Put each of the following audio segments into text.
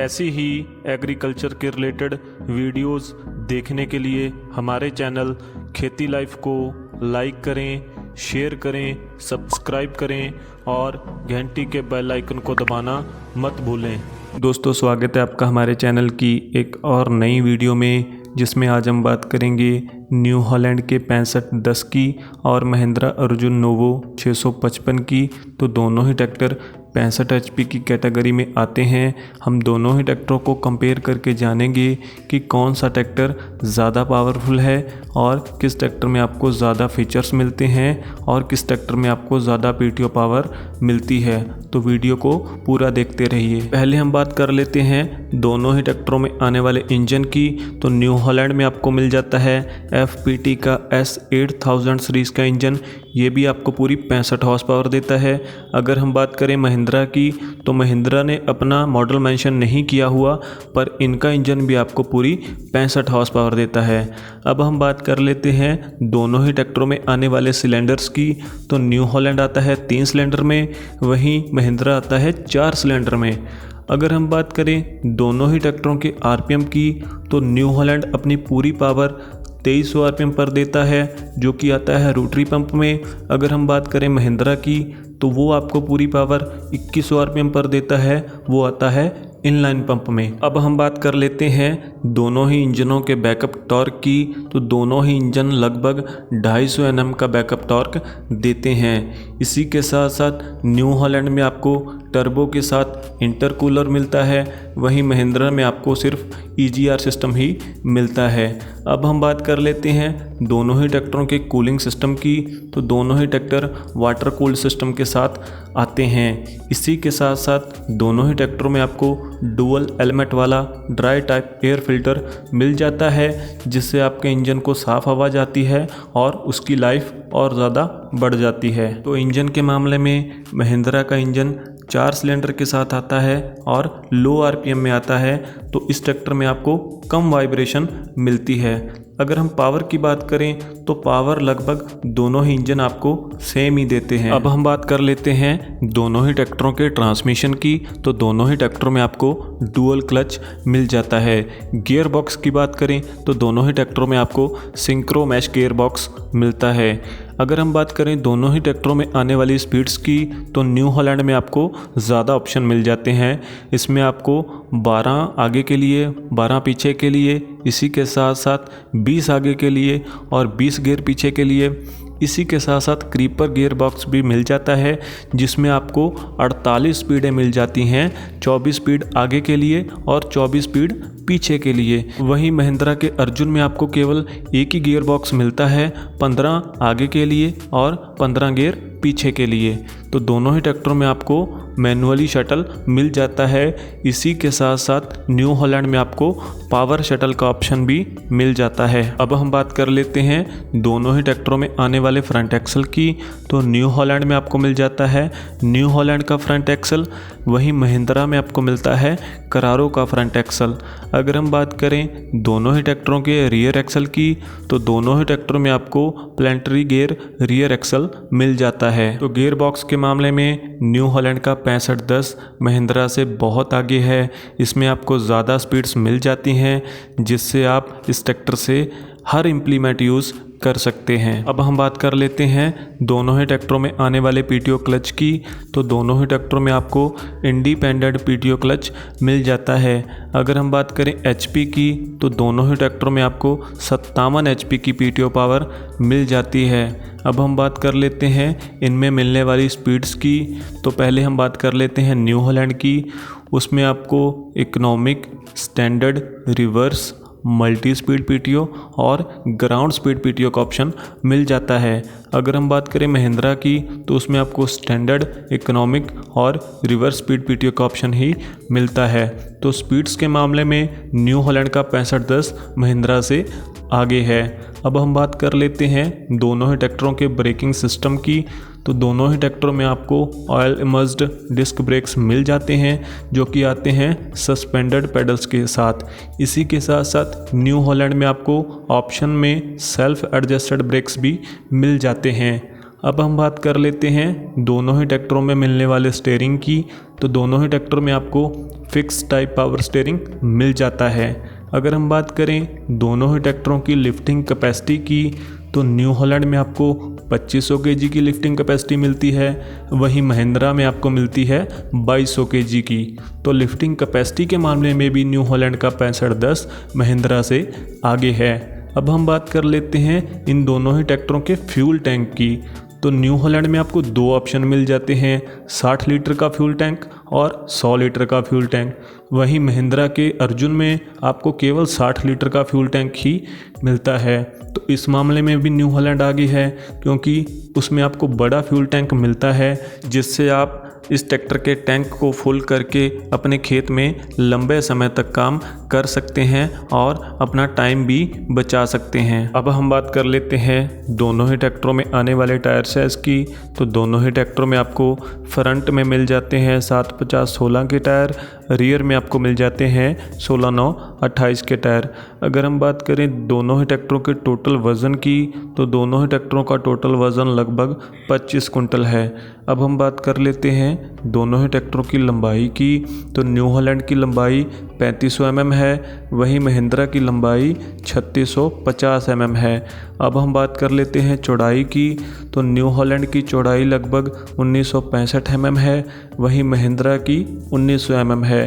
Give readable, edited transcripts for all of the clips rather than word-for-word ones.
ऐसी ही एग्रीकल्चर के related videos देखने के लिए हमारे चैनल खेती लाइफ को लाइक करें, शेयर करें, सब्सक्राइब करें और घंटी के बेल आइकन को दबाना मत भूलें। दोस्तों, स्वागत है आपका हमारे चैनल की एक और नई वीडियो में, जिसमें आज हम बात करेंगे न्यू हॉलैंड के 6510 की और महिंद्रा अर्जुन नोवो 655 की। तो दोनों ही ट्रैक्टर 65 HP की कैटेगरी में आते हैं। हम दोनों ही ट्रैक्टरों को कंपेयर करके जानेंगे कि कौन सा ट्रैक्टर ज़्यादा पावरफुल है और किस ट्रैक्टर में आपको ज़्यादा फीचर्स मिलते हैं और किस ट्रैक्टर में आपको ज़्यादा PTO पावर मिलती है। तो वीडियो को पूरा देखते रहिए। पहले हम बात कर लेते हैं दोनों ही ट्रैक्टरों में आने वाले इंजन की। तो न्यू हॉलैंड में आपको मिल जाता है FPT का S8000 सीरीज़ का इंजन। ये भी आपको पूरी 65 हॉर्स पावर देता है। अगर हम बात करें महिंद्रा की, तो महिंद्रा ने अपना मॉडल मेंशन नहीं किया हुआ, पर इनका इंजन भी आपको पूरी 65 हॉर्स पावर देता है। अब हम बात कर लेते हैं दोनों ही ट्रैक्टरों में आने वाले सिलेंडर्स की। तो न्यू हॉलैंड आता है 3 सिलेंडर में, वहीं महिंद्रा आता है 4 सिलेंडर में। अगर हम बात करें दोनों ही ट्रैक्टरों के RPM की, तो न्यू हॉलैंड अपनी पूरी पावर 2300 RPM पर देता है, जो कि आता है रोटरी पंप में। अगर हम बात करें महिंद्रा की, तो वो आपको पूरी पावर 2100 RPM पर देता है, वो आता है इनलाइन पंप में। अब हम बात कर लेते हैं दोनों ही इंजनों के बैकअप टॉर्क की। तो दोनों ही इंजन लगभग 250 Nm का बैकअप टॉर्क देते हैं। इसी के साथ साथ न्यू हॉलैंड में आपको टर्बो के साथ इंटरकूलर मिलता है, वहीं महिंद्रा में आपको सिर्फ EGR सिस्टम ही मिलता है। अब हम बात कर लेते हैं दोनों ही ट्रैक्टरों के कूलिंग सिस्टम की। तो दोनों ही ट्रैक्टर वाटर कूल्ड सिस्टम के साथ आते हैं। इसी के साथ साथ दोनों ही ट्रैक्टरों में आपको डुअल एलिमेंट वाला ड्राई टाइप एयर फिल्टर मिल जाता है, जिससे आपके इंजन को साफ हवा जाती है और उसकी लाइफ और ज़्यादा बढ़ जाती है। तो इंजन के मामले में महिंद्रा का इंजन 4 सिलेंडर के साथ आता है और लो RPM में आता है, तो इस ट्रैक्टर में आपको कम वाइब्रेशन मिलती है। अगर हम पावर की बात करें, तो पावर लगभग दोनों ही इंजन आपको सेम ही देते हैं। अब हम बात कर लेते हैं दोनों ही ट्रैक्टरों के ट्रांसमिशन की। तो दोनों ही ट्रैक्टरों में आपको डुअल क्लच मिल जाता है। गियर बॉक्स की बात करें, तो दोनों ही ट्रैक्टरों में आपको सिंक्रो मैश गियर बॉक्स मिलता है। अगर हम बात करें दोनों ही ट्रैक्टरों में आने वाली स्पीड्स की, तो न्यू हॉलैंड में आपको ज़्यादा ऑप्शन मिल जाते हैं। इसमें आपको 12 आगे के लिए, 12 पीछे के लिए, इसी के साथ साथ 20 आगे के लिए और 20 गियर पीछे के लिए। इसी के साथ साथ क्रीपर गियर बॉक्स भी मिल जाता है, जिसमें आपको 48 स्पीडें मिल जाती हैं, 24 स्पीड आगे के लिए और 24 स्पीड पीछे के लिए। वहीं महिंद्रा के अर्जुन में आपको केवल एक ही गियर बॉक्स मिलता है, 15 आगे के लिए और 15 गियर पीछे के लिए। तो दोनों ही ट्रैक्टरों में आपको मैनुअली शटल मिल जाता है। इसी के साथ साथ न्यू हॉलैंड में आपको पावर शटल का ऑप्शन भी मिल जाता है। अब हम बात कर लेते हैं दोनों ही ट्रैक्टरों में आने वाले फ्रंट एक्सल की। तो न्यू हॉलैंड में आपको मिल जाता है न्यू हॉलैंड का फ्रंट एक्सल, वहीं महिंद्रा में आपको मिलता है करारो का फ्रंट एक्सल। अगर हम बात करें दोनों ही ट्रैक्टरों के रियर एक्सल की, तो दोनों ही ट्रैक्टरों में आपको प्लांटरी गियर रियर एक्सल मिल जाता है। तो गियर बॉक्स के मामले में न्यू हॉलैंड का 6510 महिंद्रा से बहुत आगे है। इसमें आपको ज़्यादा स्पीड्स मिल जाती हैं, जिससे आप इस ट्रैक्टर से हर इम्प्लीमेंट यूज़ कर सकते हैं। अब हम बात कर लेते हैं दोनों ही ट्रैक्टरों में आने वाले PTO क्लच की। तो दोनों ही ट्रैक्टरों में आपको इंडिपेंडेंट PTO क्लच मिल जाता है। अगर हम बात करें HP की, तो दोनों ही ट्रैक्टरों में आपको 57 HP की PTO पावर मिल जाती है। अब हम बात कर लेते हैं इनमें मिलने वाली स्पीड्स की। तो पहले हम बात कर लेते हैं न्यू हॉलैंड की। उसमें आपको economic, standard, reverse, multi speed PTO और ग्राउंड स्पीड PTO का ऑप्शन मिल जाता है। अगर हम बात करें महिंद्रा की, तो उसमें आपको स्टैंडर्ड, इकोनॉमिक और रिवर्स स्पीड PTO का ऑप्शन ही मिलता है। तो स्पीड्स के मामले में न्यू हॉलैंड का 6510 महिंद्रा से आगे है। अब हम बात कर लेते हैं दोनों ही ट्रैक्टरों के ब्रेकिंग सिस्टम की। तो दोनों ही ट्रैक्टरों में आपको ऑयल इमर्स्ड डिस्क ब्रेक्स मिल जाते हैं, जो कि आते हैं सस्पेंडेड पेडल्स के साथ। इसी के साथ साथ न्यू हॉलैंड में आपको ऑप्शन में सेल्फ एडजस्टेड ब्रेक्स भी मिल जाते हैं। अब हम बात कर लेते हैं दोनों ही ट्रैक्टरों में मिलने वाले स्टीयरिंग की। तो दोनों ही ट्रैक्टर में आपको फिक्स टाइप पावर स्टीयरिंग मिल जाता है। अगर हम बात करें दोनों ही ट्रैक्टरों की लिफ्टिंग कैपेसिटी की, तो न्यू हॉलैंड में आपको 2500 केजी की लिफ्टिंग कैपेसिटी मिलती है, वहीं महिंद्रा में आपको मिलती है 2200 केजी की। तो लिफ्टिंग कैपेसिटी के मामले में भी न्यू हॉलैंड का 6510 महिंद्रा से आगे है। अब हम बात कर लेते हैं इन दोनों ही ट्रैक्टरों के फ्यूल टैंक की। तो न्यू हॉलैंड में आपको दो ऑप्शन मिल जाते हैं, 60 लीटर का फ्यूल टैंक और 100 लीटर का फ्यूल टैंक। वहीं महिंद्रा के अर्जुन में आपको केवल 60 लीटर का फ्यूल टैंक ही मिलता है। तो इस मामले में भी न्यू हॉलैंड आगे है, क्योंकि उसमें आपको बड़ा फ्यूल टैंक मिलता है, जिससे आप इस ट्रैक्टर के टैंक को फुल करके अपने खेत में लंबे समय तक काम कर सकते हैं और अपना टाइम भी बचा सकते हैं। अब हम बात कर लेते हैं दोनों ही ट्रैक्टरों में आने वाले टायर साइज़ की। तो दोनों ही ट्रैक्टरों में आपको फ्रंट में मिल जाते हैं 750/16 के टायर, रियर में आपको मिल जाते हैं 16/9/28 के टायर। अगर हम बात करें दोनों ही ट्रैक्टरों के टोटल वज़न की, तो दोनों ही ट्रैक्टरों का टोटल वज़न लगभग 25 कुंटल है। अब हम बात कर लेते हैं दोनों ही ट्रैक्टरों की लंबाई की। तो न्यू हॉलैंड की लंबाई 3500 mm है, वहीं महिंद्रा की लंबाई 3650 mm है। अब हम बात कर लेते हैं चौड़ाई की। तो न्यू हॉलैंड की चौड़ाई लगभग 1965 mm है, वहीं महिंद्रा की 1900 mm है।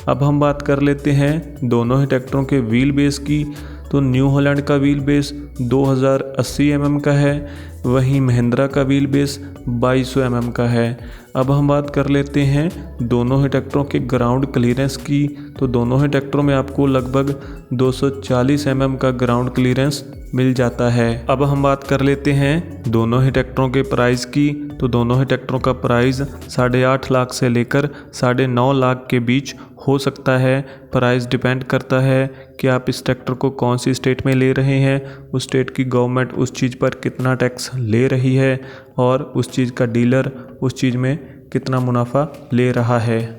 अब हम बात कर लेते हैं दोनों ही ट्रैक्टरों के व्हील बेस की। तो न्यू हॉलैंड का व्हील बेस 2080 mm का है, वहीं महिंद्रा का व्हील बेस 2200 mm का है। अब हम बात कर लेते हैं दोनों ही ट्रैक्टरों के ग्राउंड क्लीयरेंस की। तो दोनों ही ट्रैक्टरों में आपको लगभग 240 mm का ग्राउंड क्लीयरेंस मिल जाता है। अब हम बात कर लेते हैं दोनों ही ट्रैक्टरों के प्राइस की। तो दोनों ही ट्रैक्टरों का प्राइस 8.5 लाख से लेकर 9.5 लाख के बीच हो सकता है। प्राइस डिपेंड करता है कि आप इस ट्रैक्टर को कौन सी स्टेट में ले रहे हैं, उस स्टेट की गवर्नमेंट उस चीज़ पर कितना टैक्स ले रही है और उस चीज़ का डीलर उस चीज़ में कितना मुनाफा ले रहा है।